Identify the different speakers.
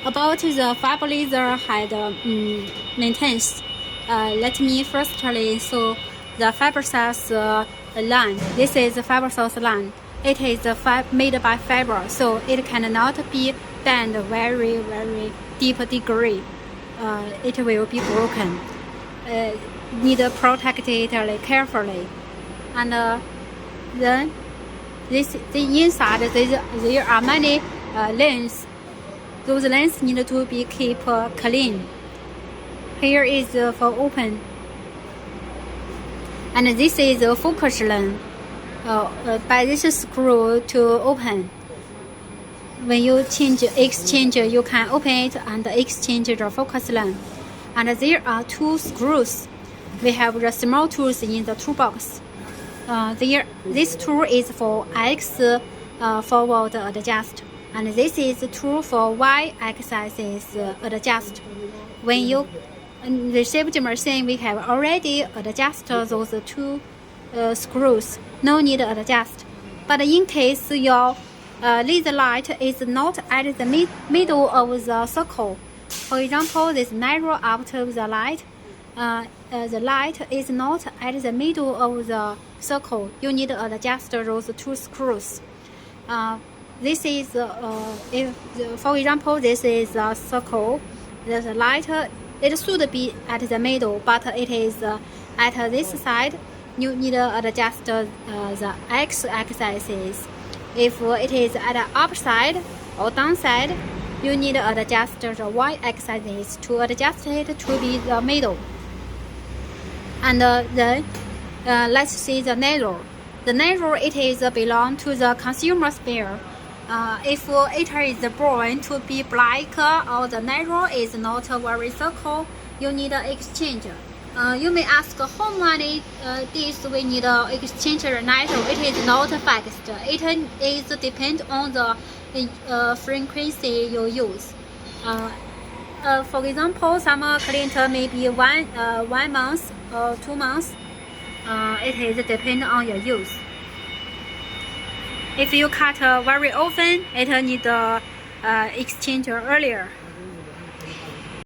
Speaker 1: About the fiber laser had maintenance. Let me firstly show the fiber source line. This is the fiber source line. It is made by fiber, so it cannot be bent very deep degree. It will be broken. Need to protect it carefully. And then the inside there are many lens. Those lens need to be keep clean. Here is for open, and this is a focus lens. By this screw to open. When you exchange, you can open it and exchange the focus lens. And there are two screws. We have the small tools in the toolbox. This tool is for X forward adjust, and this is the tool for Y axis adjust. When you receive the machine, we have already adjusted those two screws. No need to adjust. But in case your laser light is not at the middle of the circle, for example, this narrow up to the light, the light is not at the middle of the circle, you need to adjust those two screws. This is, for example, this is a circle. The light, it should be at the middle, but it is at this side. You need to adjust the x-axis. If it is at the upside or downside, you need to adjust the y-axis to adjust it to be the middle. And then let's see the narrow. The narrow, it is belong to the consumer spare. If it is born to be black or the narrow is not very circle, you need to exchange. You may ask how many days we need to exchange the narrow. It is not fixed. It is depend on the frequency you use. For example, some client maybe one month or 2 months. It is depend on your use. If you cut very often, it need to exchange earlier.